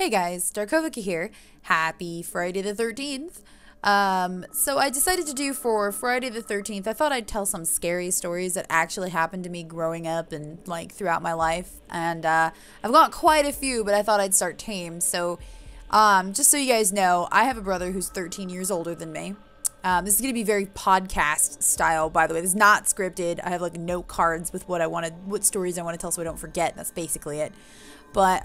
Hey guys, Darkovika here. Happy Friday the 13th. So I decided to do for Friday the 13th, I thought I'd tell some scary stories that actually happened to me growing up and like throughout my life. And I've got quite a few, but I thought I'd start tame. So just so you guys know, I have a brother who's 13 years older than me. This is going to be very podcast style, by the way. This is not scripted. I have like note cards with what stories I want to tell so I don't forget. That's basically it. But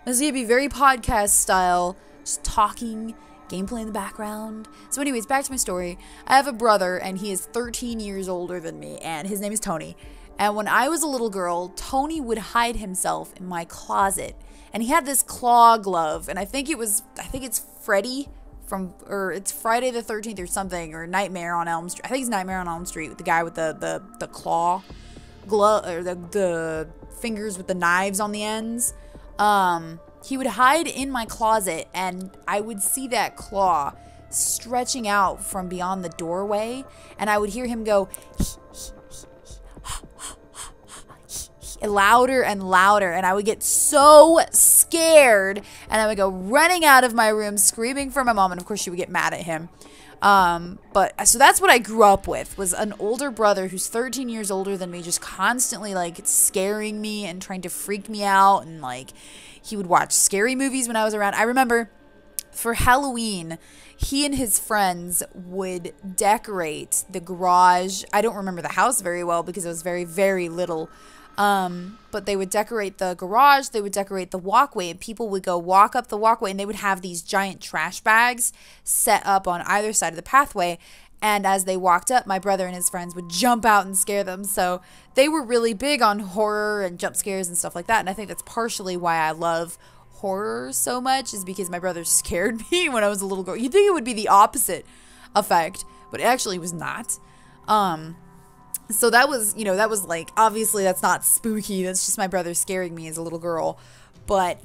this is going to be very podcast style, just talking, gameplay in the background. So anyways, back to my story. I have a brother, and he is 13 years older than me, and his name is Tony. And when I was a little girl, Tony would hide himself in my closet. And he had this claw glove, and I think it's Freddy or it's Friday the 13th or something, or Nightmare on Elm Street. I think it's Nightmare on Elm Street with the guy with the claw glove, or the fingers with the knives on the ends. He would hide in my closet, and I would see that claw stretching out from beyond the doorway, and I would hear him go louder and louder, and I would get so scared, and I would go running out of my room screaming for my mom, and of course she would get mad at him. So that's what I grew up with, was an older brother who's 13 years older than me, just constantly like scaring me and trying to freak me out, and like he would watch scary movies when I was around. I remember for Halloween, he and his friends would decorate the garage. I don't remember the house very well because I was very, very little. But they would decorate the garage, they would decorate the walkway, and people would go walk up the walkway, and they would have these giant trash bags set up on either side of the pathway. And as they walked up, my brother and his friends would jump out and scare them. So they were really big on horror and jump scares and stuff like that. And I think that's partially why I love horror so much, is because my brother scared me when I was a little girl. You'd think it would be the opposite effect, but it actually was not. So that was, that was like, obviously that's not spooky. That's just my brother scaring me as a little girl. But,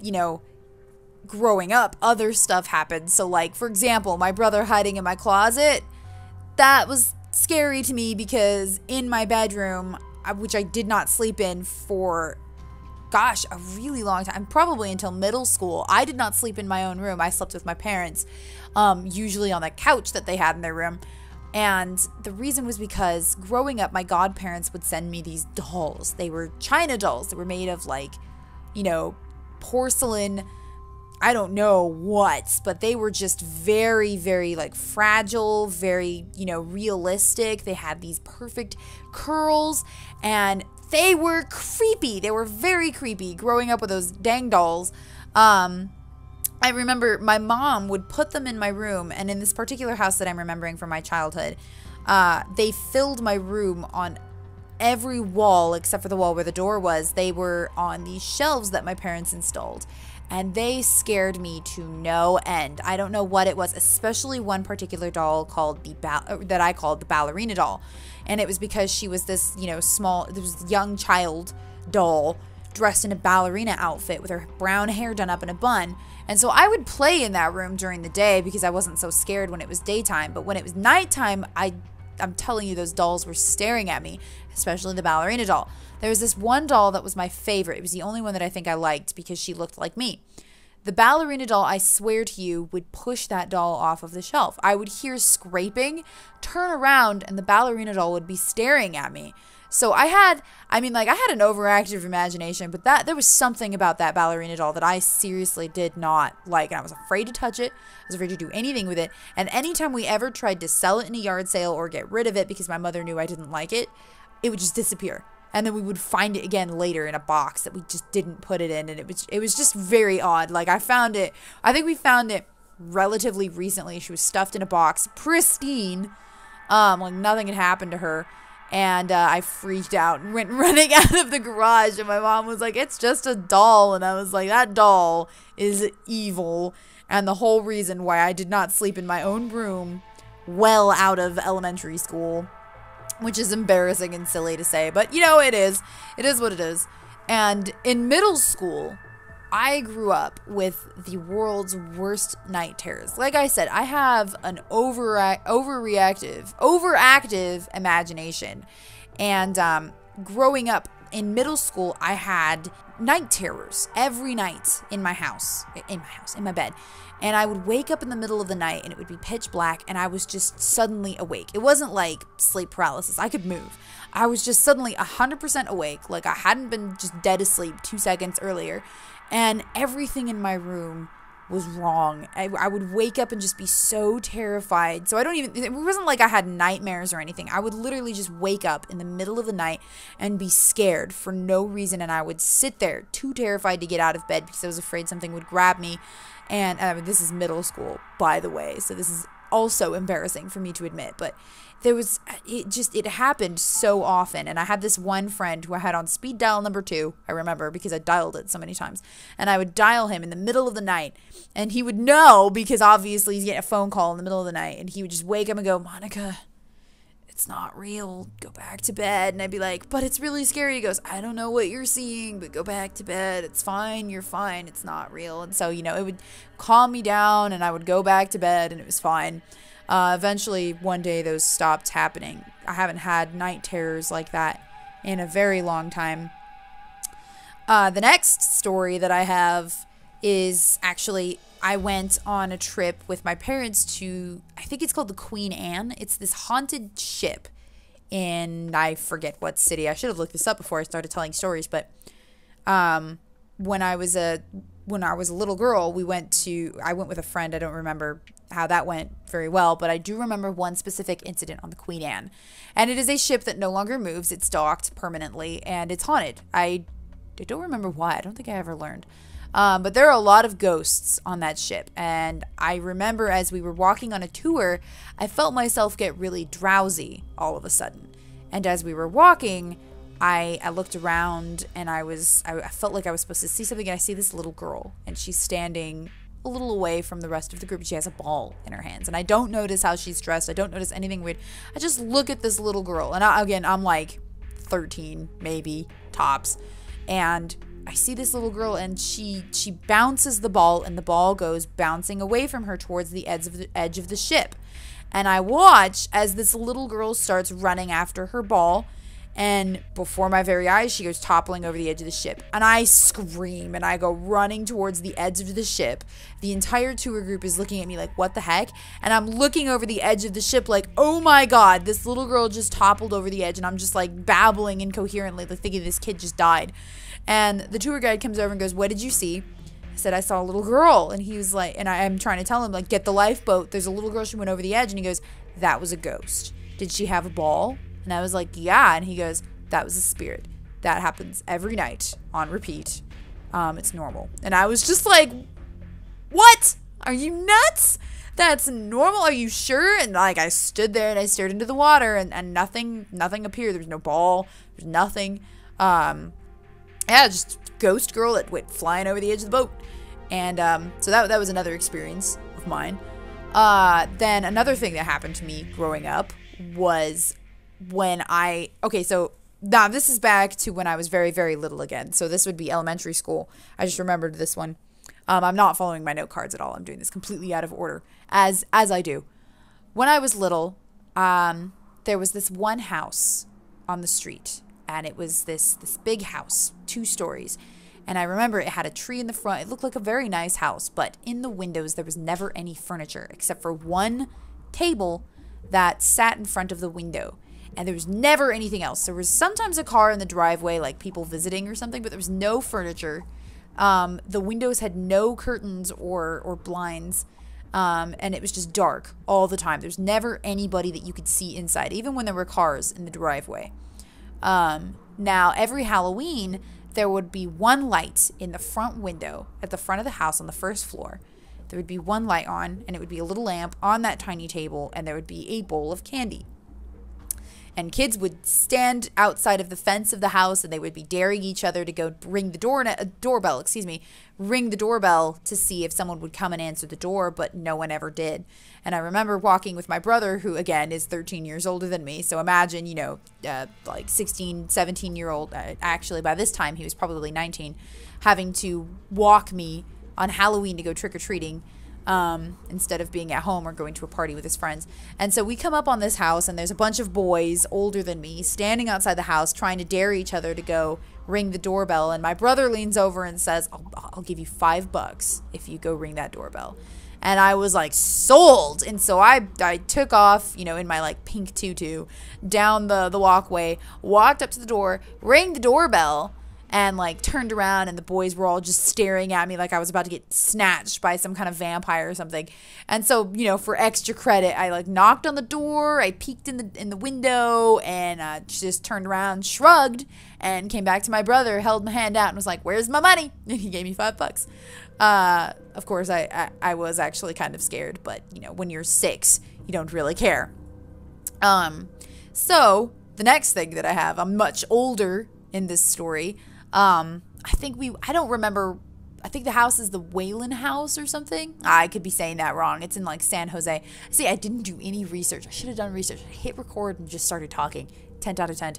growing up, other stuff happened. So like, for example, my brother hiding in my closet, that was scary to me because in my bedroom, which I did not sleep in for, gosh, a really long time, probably until middle school, I did not sleep in my own room. I slept with my parents, usually on the couch that they had in their room. And the reason was because growing up, my godparents would send me these dolls. They were China dolls. They were made of like, porcelain, I don't know what, but they were just very, very like fragile, very, realistic. They had these perfect curls, and they were creepy. They were very creepy growing up with those dang dolls. I remember my mom would put them in my room, and in this particular house that I'm remembering from my childhood, they filled my room on every wall except for the wall where the door was. They were on these shelves that my parents installed, and they scared me to no end. I don't know what it was, especially one particular doll called that I called the ballerina doll, and it was because she was this, this young child doll dressed in a ballerina outfit with her brown hair done up in a bun. And so I would play in that room during the day because I wasn't so scared when it was daytime. But when it was nighttime, I'm telling you, those dolls were staring at me, especially the ballerina doll. There was this one doll that was my favorite. It was the only one that I think I liked because she looked like me. The ballerina doll, I swear to you, would push that doll off of the shelf. I would hear scraping, turn around, and the ballerina doll would be staring at me. So I had an overactive imagination, but there was something about that ballerina doll that I seriously did not like, and I was afraid to touch it. I was afraid to do anything with it. And anytime we ever tried to sell it in a yard sale or get rid of it because my mother knew I didn't like it, it would just disappear. And then we would find it again later in a box that we just didn't put it in, and it was just very odd. Like I think we found it relatively recently. She was stuffed in a box, pristine, like nothing had happened to her. And I freaked out and went running out of the garage, and my mom was like, "It's just a doll." And I was like, "That doll is evil." And the whole reason why I did not sleep in my own room well out of elementary school, which is embarrassing and silly to say, but it is what it is. And in middle school, I grew up with the world's worst night terrors. Like I said, I have an overactive imagination. And growing up in middle school, I had night terrors every night in my bed. And I would wake up in the middle of the night and it would be pitch black and I was just suddenly awake. It wasn't like sleep paralysis. I could move. I was just suddenly 100% awake, like I hadn't been just dead asleep 2 seconds earlier. And everything in my room was wrong. I would wake up and just be so terrified. So it wasn't like I had nightmares or anything. I would literally just wake up in the middle of the night and be scared for no reason. And I would sit there too terrified to get out of bed because I was afraid something would grab me. And this is middle school, by the way. So this is also embarrassing for me to admit, but it happened so often. And I had this one friend who I had on speed dial number 2, I remember, because I dialed it so many times. And I would dial him in the middle of the night and he would know, because obviously he's getting a phone call in the middle of the night, and he would just wake up and go, Monica, it's not real, go back to bed. And I'd be like, but it's really scary. He goes, I don't know what you're seeing, but go back to bed. It's fine, you're fine, it's not real. And so, it would calm me down and I would go back to bed and it was fine. Eventually, one day, those stopped happening. I haven't had night terrors like that in a very long time. The next story that I have is actually, I went on a trip with my parents to, I think it's called the Queen Anne. It's this haunted ship in, I forget what city. I should have looked this up before I started telling stories, but when I was a little girl, I went with a friend. I don't remember how that went very well, but I do remember one specific incident on the Queen Anne. And it is a ship that no longer moves. It's docked permanently and it's haunted. I don't remember why. I don't think I ever learned. But there are a lot of ghosts on that ship. And I remember as we were walking on a tour, I felt myself get really drowsy all of a sudden. And as we were walking, I looked around and I felt like I was supposed to see something, and I see this little girl and she's standing a little away from the rest of the group. She has a ball in her hands and I don't notice how she's dressed. I don't notice anything weird. I just look at this little girl and I'm like 13 maybe tops, and I see this little girl and she bounces the ball and the ball goes bouncing away from her towards the edge of the ship. And I watch as this little girl starts running after her ball, and before my very eyes, she goes toppling over the edge of the ship. And I scream and I go running towards the edge of the ship. The entire tour group is looking at me like, what the heck? And I'm looking over the edge of the ship like, oh my God, this little girl just toppled over the edge. And I'm just like babbling incoherently, like thinking this kid just died. And the tour guide comes over and goes, what did you see? I said, I saw a little girl. And he was like, and I'm trying to tell him, like, get the lifeboat. There's a little girl. She went over the edge. And he goes, that was a ghost. Did she have a ball? And I was like, yeah. And he goes, that was a spirit. That happens every night on repeat. It's normal. And I was just like, what? Are you nuts? That's normal? Are you sure? And like, I stood there and I stared into the water and nothing appeared. There was no ball. There's nothing. Yeah, just ghost girl that went flying over the edge of the boat. And so that was another experience of mine. Then another thing that happened to me growing up was when so now this is back to when I was very, very little again. So this would be elementary school. I just remembered this one. I'm not following my note cards at all. I'm doing this completely out of order, as I do. When I was little, there was this one house on the street, and it was this big house, 2 stories. And I remember it had a tree in the front. It looked like a very nice house, but in the windows there was never any furniture except for one table that sat in front of the window. And there was never anything else. There was sometimes a car in the driveway, like people visiting or something, but there was no furniture. The windows had no curtains or blinds, and it was just dark all the time. There's never anybody that you could see inside, even when there were cars in the driveway. Now, every Halloween, there would be one light in the front window at the front of the house on the first floor. There would be one light on, and it would be a little lamp on that tiny table, and there would be a bowl of candy. And kids would stand outside of the fence of the house, and they would be daring each other to go ring the doorbell to see if someone would come and answer the door, but no one ever did. And I remember walking with my brother, who again is 13 years older than me. So imagine, like 16, 17-year-old, actually by this time he was probably 19, having to walk me on Halloween to go trick-or-treating. Instead of being at home or going to a party with his friends. And so we come up on this house, and there's a bunch of boys older than me standing outside the house trying to dare each other to go ring the doorbell. And my brother leans over and says, I'll give you $5 if you go ring that doorbell. And I was like, sold. And so I took off, you know, in my like pink tutu down the walkway, walked up to the door, rang the doorbell, and like turned around, and the boys were all just staring at me like I was about to get snatched by some kind of vampire or something. And so, you know, for extra credit, I like knocked on the door, I peeked in the window, and just turned around, shrugged, and came back to my brother, held my hand out, and was like, "Where's my money?" And he gave me $5. Of course, I was actually kind of scared, but you know, when you're 6, you don't really care. So the next thing that I have, I'm much older in this story. I don't remember. I think the house is the Whalen house or something. I could be saying that wrong. It's in like San Jose. See, I didn't do any research. I should have done research. I hit record and just started talking. 10 out of 10.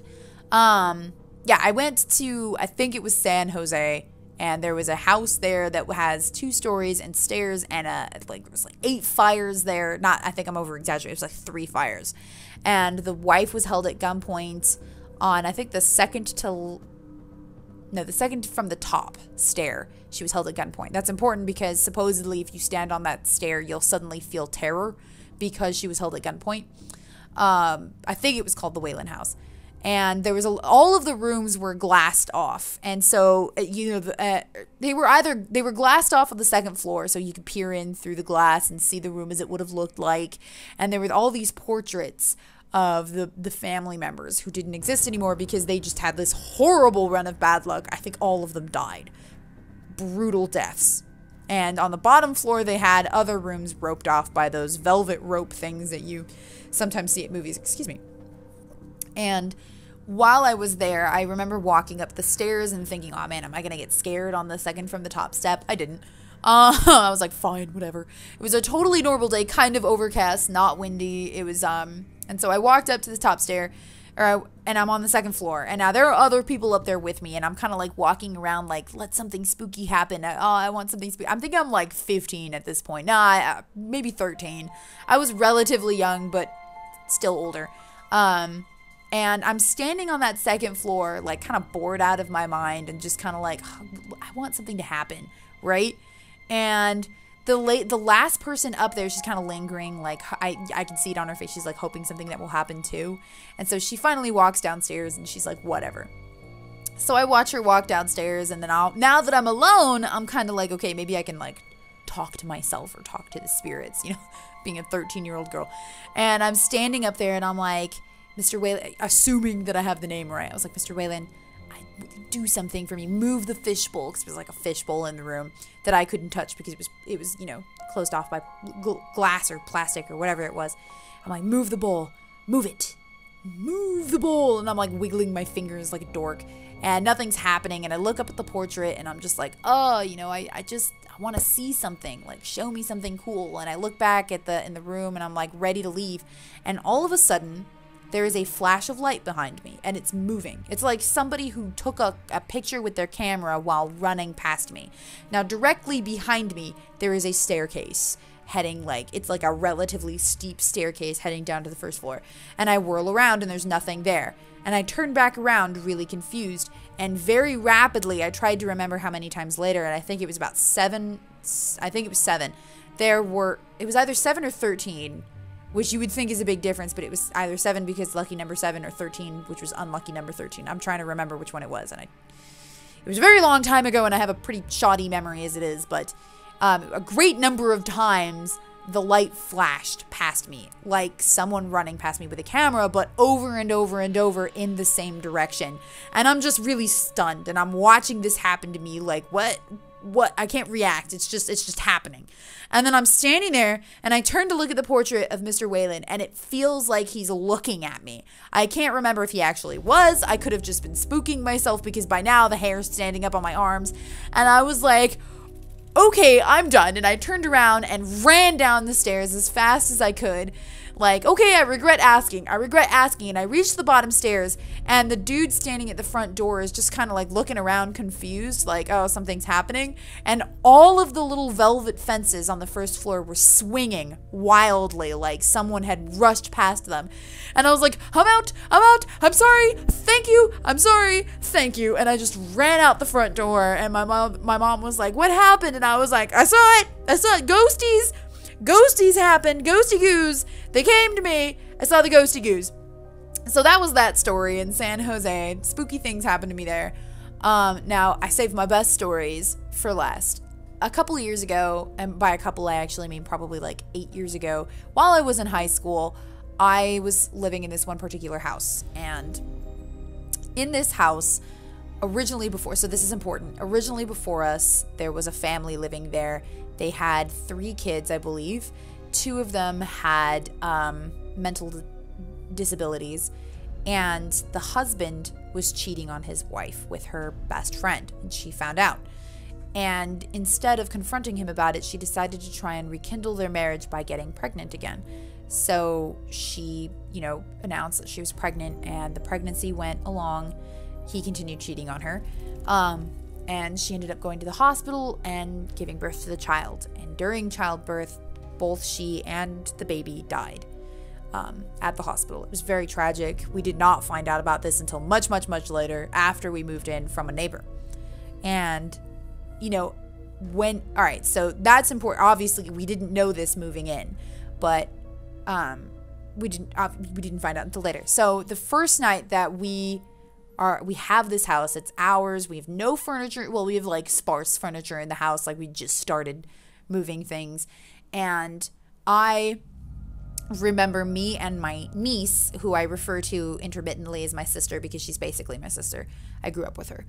Yeah, I went to, I think it was San Jose, and there was a house there that has 2 stories and stairs, and there was like 8 fires there. I think I'm over exaggerating. It was like 3 fires. And the wife was held at gunpoint on, I think the second from the top stair. She was held at gunpoint. That's important because supposedly if you stand on that stair, you'll suddenly feel terror because she was held at gunpoint. I think it was called the Whalen house. And there was all of the rooms were glassed off. And so, you know, they were glassed off on the 2nd floor, so you could peer in through the glass and see the room as it would have looked like. And there were all these portraits of the family members who didn't exist anymore because they just had this horrible run of bad luck. I think all of them died. Brutal deaths. And on the bottom floor, they had other rooms roped off by those velvet rope things that you sometimes see at movies. Excuse me. And while I was there, I remember walking up the stairs and thinking, oh man, am I going to get scared on the second from the top step? I didn't. I was like, fine, whatever. It was a totally normal day, kind of overcast, not windy. It was, and so I walked up to the top stair, and I'm on the 2nd floor. And now there are other people up there with me, and I'm kind of like walking around like, let something spooky happen. I want something spooky. I'm thinking I'm like 15 at this point. Nah, maybe 13. I was relatively young, but still older. And I'm standing on that 2nd floor, like kind of bored out of my mind and just kind of like, I want something to happen, right? And the last person up there, she's kind of lingering, like I can see it on her face. She's like hoping something that will happen too. And so she finally walks downstairs and she's like, whatever. So I watch her walk downstairs, and then now that I'm alone, I'm kind of like, okay, maybe I can like talk to myself or talk to the spirits, you know, being a 13-year-old girl. And I'm standing up there and I'm like, Mr. Whalen, assuming that I have the name right. I was like, Mr. Whalen, do something for me. Move the fishbowl, because there was like a fishbowl in the room that I couldn't touch because it was you know, closed off by glass or plastic or whatever it was. I'm like, move the bowl. Move it. Move the bowl. And I'm like wiggling my fingers like a dork. And nothing's happening. And I look up at the portrait and I'm just like, oh, you know, I want to see something. Like, show me something cool. And I look back at in the room and I'm like ready to leave. And all of a sudden, there is a flash of light behind me, and it's moving. It's like somebody who took a picture with their camera while running past me. Now, directly behind me, there is a staircase heading it's like a relatively steep staircase heading down to the 1st floor. And I whirl around, and there's nothing there. And I turn back around, really confused, and very rapidly, I tried to remember how many times later, and I think it was about 7. I think it was 7. It was either 7 or 13. Which you would think is a big difference, but it was either 7 because lucky number 7 or 13, which was unlucky number 13. I'm trying to remember which one it was, and it was a very long time ago, and I have a pretty shoddy memory as it is, but a great number of times the light flashed past me, like someone running past me with a camera, but over and over and over in the same direction. And I'm just really stunned, and I'm watching this happen to me like, what? I can't react. It's just happening. And then I'm standing there and I turn to look at the portrait of Mr. Whalen, and it feels like he's looking at me. I can't remember if he actually was. I could have just been spooking myself because by now the hair's standing up on my arms. And I was like, okay, I'm done. And I turned around and ran down the stairs as fast as I could. Like, okay, I regret asking. And I reached the bottom stairs, and the dude standing at the front door is just kind of like looking around confused, like, oh, something's happening. And all of the little velvet fences on the first floor were swinging wildly, like someone had rushed past them. And I was like, I'm out, I'm sorry, thank you, I'm sorry, thank you. And I just ran out the front door, and my mom was like, what happened? And I was like, I saw it, ghosties happened, ghosty goos. They came to me. I saw the ghosty goos. So that was that story in San Jose. Spooky things happened to me there. Now, I saved my best stories for last. A couple of years ago, and by a couple I actually mean probably like 8 years ago, while I was in high school, I was living in this one particular house. And in this house, originally before, so this is important, originally before us, there was a family living there. They had 3 kids, I believe. 2 of them had mental disabilities, and the husband was cheating on his wife with her best friend, and she found out. And instead of confronting him about it, she decided to try and rekindle their marriage by getting pregnant again. So she, announced that she was pregnant, and the pregnancy went along. He continued cheating on her. And she ended up going to the hospital and giving birth to the child. And during childbirth, both she and the baby died at the hospital. It was very tragic. We did not find out about this until much, much, much later, after we moved in from a neighbor. And, all right, so that's important. Obviously, we didn't know this moving in, but we didn't find out until later. So the first night that we have this house, it's ours. We have no furniture. Well, we have like sparse furniture in the house. Like we just started moving things. And I remember me and my niece, who I refer to intermittently as my sister because she's basically my sister. I grew up with her.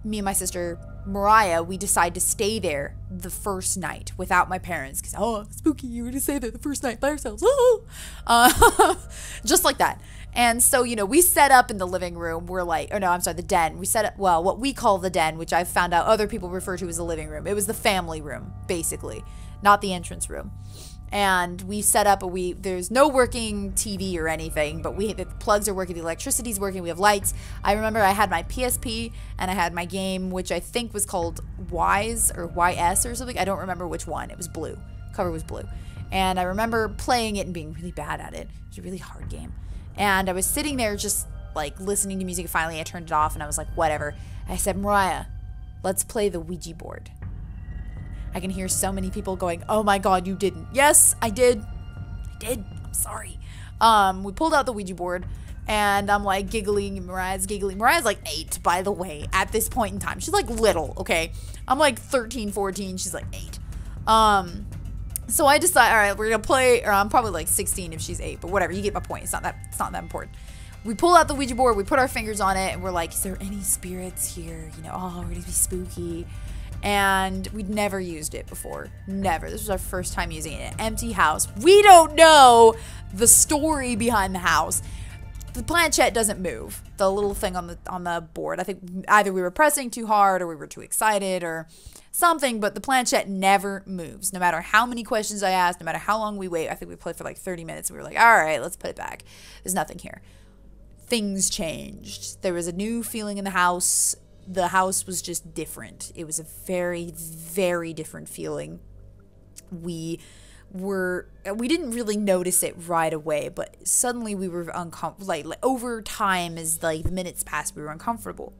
Me and my sister Mariah, we decided to stay there the first night without my parents because, oh, spooky, you were to stay there the first night by ourselves. Just like that. And so, we set up in the living room. We're like, the den. We set up, well, what we call the den, which I've found out other people refer to as the living room. It was the family room, basically, not the entrance room. And we set up there's no working TV or anything, but the plugs are working, the electricity's working, we have lights. I remember I had my PSP and I had my game, which I think was called Wise or YS or something. I don't remember which one. It was blue. Cover was blue. And I remember playing it and being really bad at it. It was a really hard game. And I was sitting there just like listening to music. Finally, I turned it off and I was like, whatever. I said, Mariah, let's play the Ouija board. I can hear so many people going, oh my God, you didn't. Yes, I did. I'm sorry. We pulled out the Ouija board and I'm like giggling. Mariah's giggling. Mariah's like 8, by the way, at this point in time. She's like little, okay? I'm like 13, 14. She's like 8. So I decide, all right, we're going to play, or I'm probably like 16 if she's 8, but whatever. You get my point. It's not that important. We pull out the Ouija board. We put our fingers on it and we're like, is there any spirits here? We're going to be spooky. And we'd never used it before. Never. This was our first time using it in an empty house. We don't know the story behind the house. The planchette doesn't move. The little thing on the board. I think either we were pressing too hard or we were too excited or something, but the planchette never moves. No matter how many questions I asked, no matter how long we wait. I think we played for like 30 minutes and we were like, all right, let's put it back. There's nothing here. Things changed. There was a new feeling in the house. The house was just different. It was a very, very different feeling. We didn't really notice it right away, but suddenly we were uncomfortable. Like over time, as the minutes passed, we were uncomfortable.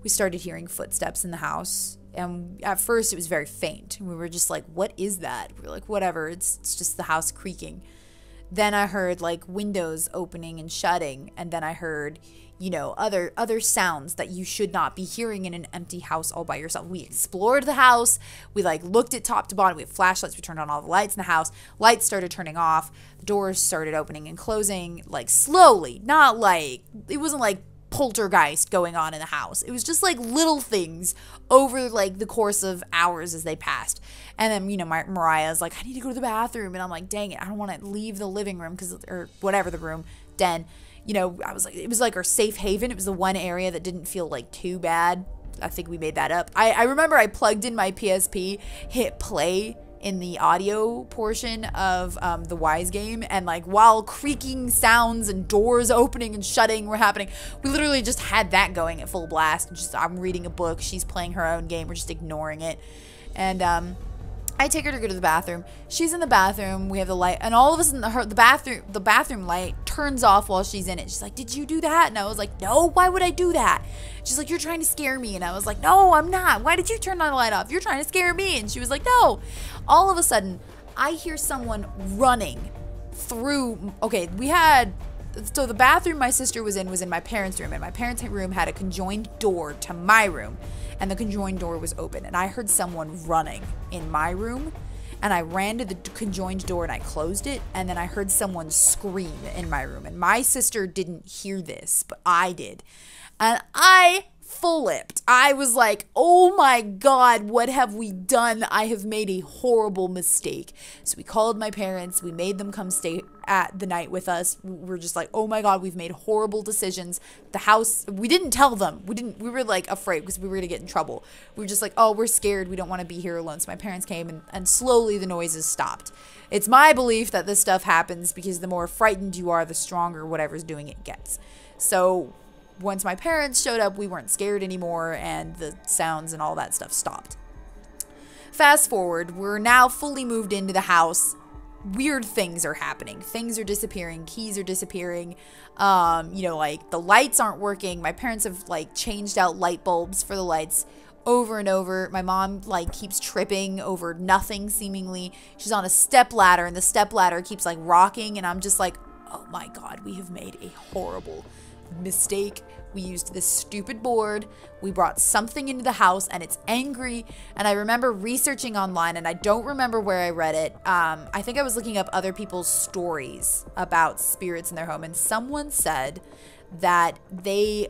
We started hearing footsteps in the house, and at first it was very faint. And we were just like, "What is that?" We were like, "Whatever. It's just the house creaking." Then I heard like windows opening and shutting, and then I heard, other sounds that you should not be hearing in an empty house all by yourself. We explored the house. We looked at top to bottom. We had flashlights. We turned on all the lights in the house. Lights started turning off. The doors started opening and closing slowly. Not it wasn't like poltergeist going on in the house. It was just little things over the course of hours as they passed. And then, Mariah's like, I need to go to the bathroom. And I'm like, dang it, I don't want to leave the living room or whatever the room, den. I was like, it was our safe haven. It was the one area that didn't feel too bad. I think we made that up. I remember I plugged in my PSP, hit play in the audio portion of the Wise game. And like while creaking sounds and doors opening and shutting were happening, we literally just had that going at full blast. Just I'm reading a book, she's playing her own game, we're just ignoring it. And I take her to go to the bathroom. She's in the bathroom. We have the light, and all of a sudden, the bathroom light turns off while she's in it. She's like, "Did you do that?" And I was like, "No. Why would I do that?" She's like, "You're trying to scare me." And I was like, "No, I'm not. Why did you turn the light off? You're trying to scare me." And she was like, "No." All of a sudden, I hear someone running through. Okay, so the bathroom my sister was in my parents' room, and my parents' room had a conjoined door to my room, and the conjoined door was open, and I heard someone running in my room, and I ran to the conjoined door and I closed it, and then I heard someone scream in my room, and my sister didn't hear this, but I did, and I flipped. I was like, oh my God, what have we done? I have made a horrible mistake. So we called my parents. We made them come stay at the night with us. We're just like, oh my God, we've made horrible decisions. The house, we didn't tell them. We were like afraid because we were going to get in trouble. We were just like, oh, we're scared. We don't want to be here alone. So my parents came and slowly the noises stopped. It's my belief that this stuff happens because the more frightened you are, the stronger whatever's doing it gets. So once my parents showed up, we weren't scared anymore, and the sounds and all that stuff stopped. Fast forward, we're now fully moved into the house. Weird things are happening. Things are disappearing. Keys are disappearing. Like the lights aren't working. My parents have like changed out light bulbs for the lights over and over. My mom like keeps tripping over nothing seemingly. She's on a step ladder, and the step ladder keeps like rocking, and I'm just like, oh my God, we have made a horrible mistake. We used this stupid board. We brought something into the house and it's angry. And I remember researching online, and I don't remember where I read it. I think I was looking up other people's stories about spirits in their home, and someone said that they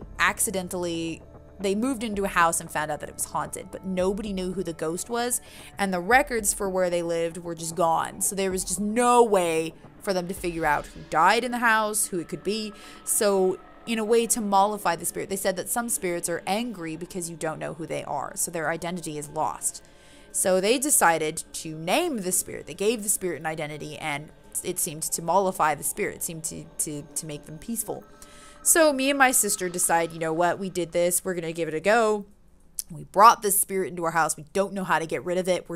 moved into a house and found out that it was haunted, but nobody knew who the ghost was, and the records for where they lived were just gone. So there was just no way for them to figure out who died in the house, who it could be. So in a way to mollify the spirit, they said that some spirits are angry because you don't know who they are, so their identity is lost. So they decided to name the spirit. They gave the spirit an identity, and it seemed to mollify the spirit. It seemed to make them peaceful. So me and my sister decide, you know what, we did this, we're gonna give it a go. We brought this spirit into our house. We don't know how to get rid of it.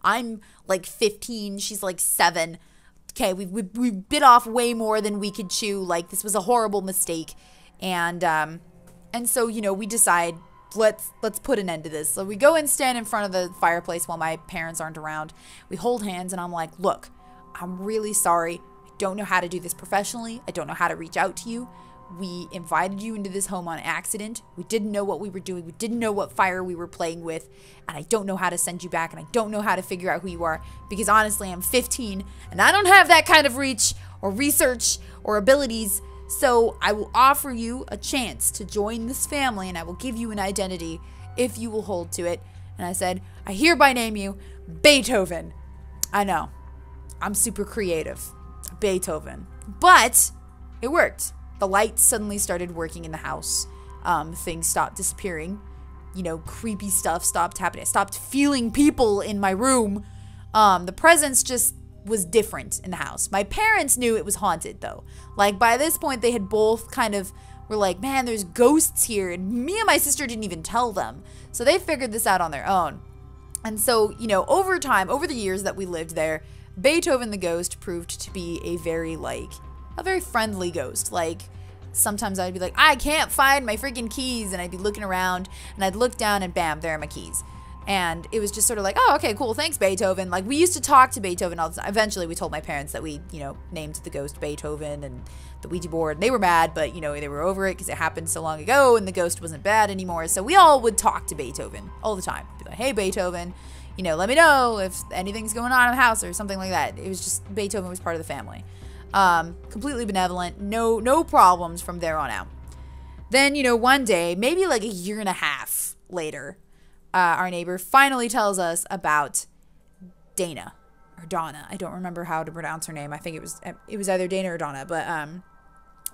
I'm like 15, she's like 7. Okay, we bit off way more than we could chew. Like, this was a horrible mistake. And so, we decide, let's put an end to this. So we go and stand in front of the fireplace while my parents aren't around. We hold hands, and I'm like, look, I'm really sorry. I don't know how to do this professionally. I don't know how to reach out to you. We invited you into this home on accident. We didn't know what we were doing. We didn't know what fire we were playing with. And I don't know how to send you back. And I don't know how to figure out who you are. Because honestly, I'm 15. And I don't have that kind of reach or research or abilities. So I will offer you a chance to join this family. And I will give you an identity if you will hold to it. And I said, I hereby name you Beethoven. I know. I'm super creative. Beethoven. But it worked. The lights suddenly started working in the house. Things stopped disappearing. Creepy stuff stopped happening. I stopped feeling people in my room. The presence just was different in the house. My parents knew it was haunted, though. Like, by this point, they had both kind of were like, man, there's ghosts here. And me and my sister didn't even tell them. So they figured this out on their own. And so, over time, over the years that we lived there, Beethoven the ghost proved to be a very friendly ghost. Like, sometimes I'd be like, I can't find my freaking keys, and I'd be looking around, and I'd look down, and bam, there are my keys. And it was just sort of like, oh, okay, cool, thanks, Beethoven. Like, we used to talk to Beethoven all the time. Eventually, we told my parents that we, named the ghost Beethoven and the Ouija board. They were mad, but, they were over it because it happened so long ago, and the ghost wasn't bad anymore. So we all would talk to Beethoven all the time. Be like, hey, Beethoven, let me know if anything's going on in the house or something like that. It was just, Beethoven was part of the family. Completely benevolent, no problems from there on out. Then, one day, maybe like a year and a half later, our neighbor finally tells us about Dana or Donna. I don't remember how to pronounce her name. I think it was either Dana or Donna, but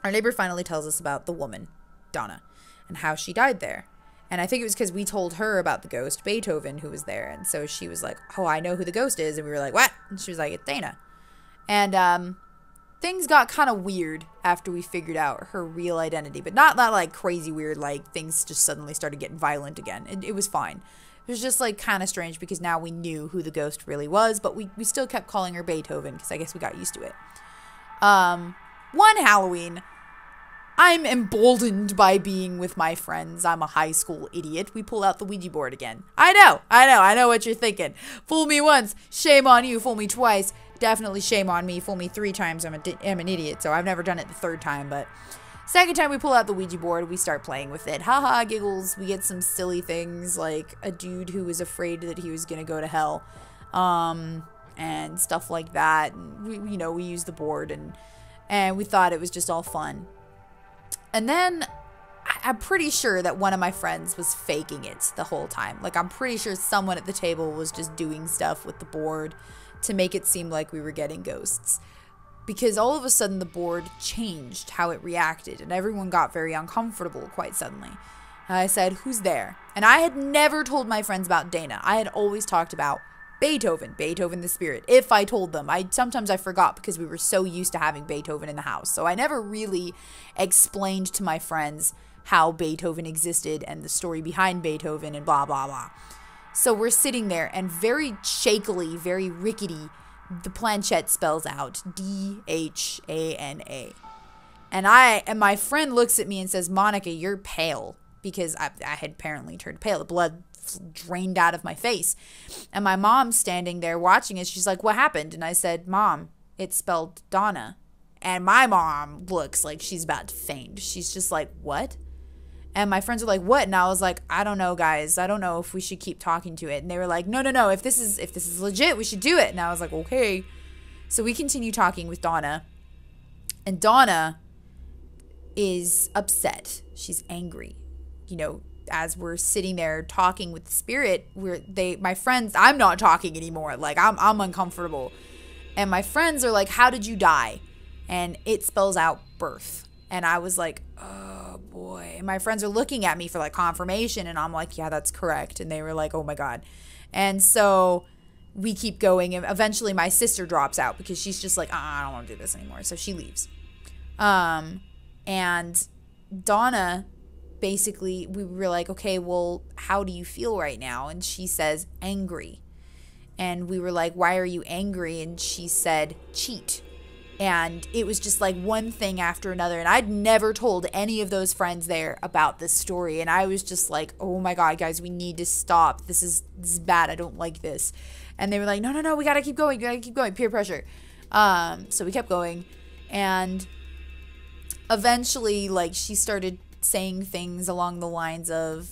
our neighbor finally tells us about the woman, Donna, and how she died there. And I think it was because we told her about the ghost, Beethoven, who was there. And so she was like, oh, I know who the ghost is. And we were like, what? And she was like, it's Dana. And things got kind of weird after we figured out her real identity. But not like crazy weird, like things just suddenly started getting violent again. It was fine. It was just like kind of strange because now we knew who the ghost really was. But we still kept calling her Beethoven because I guess we got used to it. One Halloween, I'm emboldened by being with my friends. I'm a high school idiot. We pull out the Ouija board again. I know what you're thinking. Fool me once, shame on you. Fool me twice, definitely shame on me. Fool me 3 times, I'm an idiot. So I've never done it the 3rd time, but second time we pull out the Ouija board, we start playing with it. Haha, giggles. We get some silly things like a dude who was afraid that he was gonna go to hell, and stuff like that. And we used the board and we thought it was just all fun. And then I'm pretty sure that one of my friends was faking it the whole time. Like, I'm pretty sure someone at the table was just doing stuff with the board to make it seem like we were getting ghosts. Because all of a sudden the board changed how it reacted and everyone got very uncomfortable quite suddenly. And I said, who's there? And I had never told my friends about Dana. I had always talked about Beethoven the spirit. If I told them, sometimes I forgot because we were so used to having Beethoven in the house. So I never really explained to my friends how Beethoven existed and the story behind Beethoven and blah, blah, blah. So we're sitting there and very shakily, very rickety, the planchette spells out D-H-A-N-A. And my friend looks at me and says, Monica, you're pale. Because I had apparently turned pale. The blood drained out of my face. And my mom's standing there watching it. She's like, what happened? And I said, Mom, it's spelled Donna. And my mom looks like she's about to faint. She's just like, what? And my friends were like, what? And I was like, I don't know, guys. I don't know if we should keep talking to it. And they were like, no. If this is legit, we should do it. And I was like, okay. So we continue talking with Donna. And Donna is upset. She's angry. As we're sitting there talking with the spirit, my friends, I'm not talking anymore. Like, I'm uncomfortable. And my friends are like, how did you die? And it spells out birth. And I was like, oh boy. And my friends are looking at me for like confirmation. And I'm like, yeah, that's correct. And they were like, oh my God. And so we keep going. And eventually my sister drops out because she's just like, I don't want to do this anymore. So she leaves. And Donna, basically, we were like, okay, well, how do you feel right now? And she says, angry. And we were like, why are you angry? And she said, cheat. And it was just like one thing after another. And I'd never told any of those friends there about this story. And I was just like, oh my God, guys, we need to stop. This is bad. I don't like this. And they were like, no, we got to keep going. Peer pressure. So we kept going. And eventually, like, she started saying things along the lines of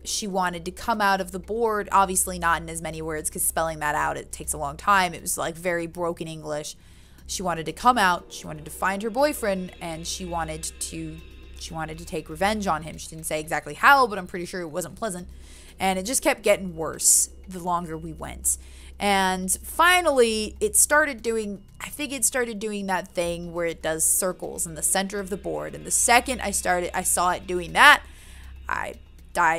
she wanted to come out of the board, obviously not in as many words because spelling that out, it takes a long time. It was like very broken English. She wanted to come out, she wanted to find her boyfriend, and she wanted to take revenge on him. She didn't say exactly how, but I'm pretty sure it wasn't pleasant. And it just kept getting worse the longer we went. And finally, it started doing that thing where it does circles in the center of the board. And the second I saw it doing that, I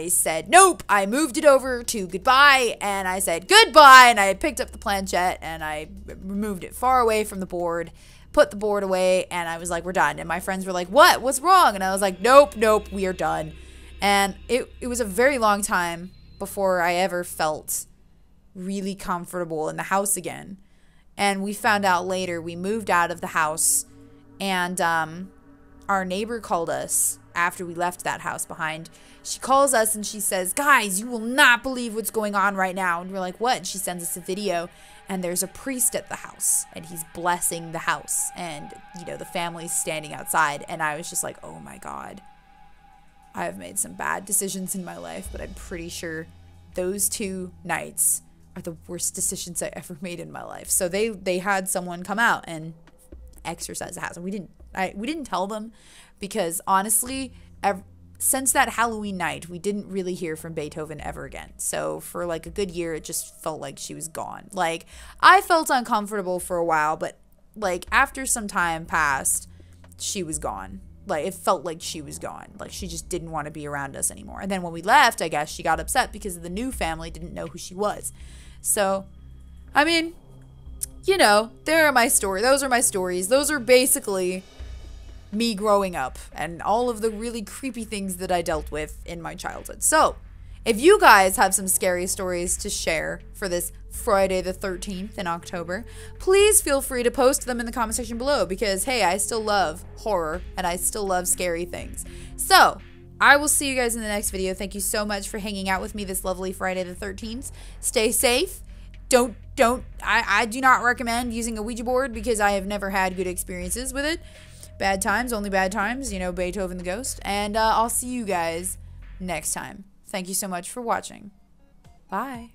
said, nope. I moved it over to goodbye, and I said goodbye, and I picked up the planchette, and I removed it far away from the board, put the board away, and I was like, we're done. And my friends were like, what? What's wrong? And I was like, nope, we are done. And it was a very long time before I ever felt really comfortable in the house again. And we found out later, we moved out of the house, and our neighbor called us after we left that house behind. She calls us and she says, guys, you will not believe what's going on right now. And we're like, what? And she sends us a video, and there's a priest at the house, and he's blessing the house, and the family's standing outside. And I was just like, oh my God, I have made some bad decisions in my life, but I'm pretty sure those 2 nights are the worst decisions I ever made in my life. So they had someone come out and exorcise the house, and we didn't tell them because honestly, since that Halloween night, we didn't really hear from Beethoven ever again. So for like a good year, it just felt like she was gone. Like, I felt uncomfortable for a while, but like after some time passed, she was gone. Like, it felt like she was gone. Like, she just didn't want to be around us anymore. And then when we left, I guess she got upset because the new family didn't know who she was. So, I mean, you know, there are my story. Those are my stories. Those are basically me growing up and all of the really creepy things that I dealt with in my childhood. So, if you guys have some scary stories to share for this Friday the 13th in October, please feel free to post them in the comment section below because, hey, I still love horror and I still love scary things. So, I will see you guys in the next video. Thank you so much for hanging out with me this lovely Friday the 13th. Stay safe. I do not recommend using a Ouija board because I have never had good experiences with it. Bad times, only bad times, you know, Beethoven the Ghost. And I'll see you guys next time. Thank you so much for watching. Bye.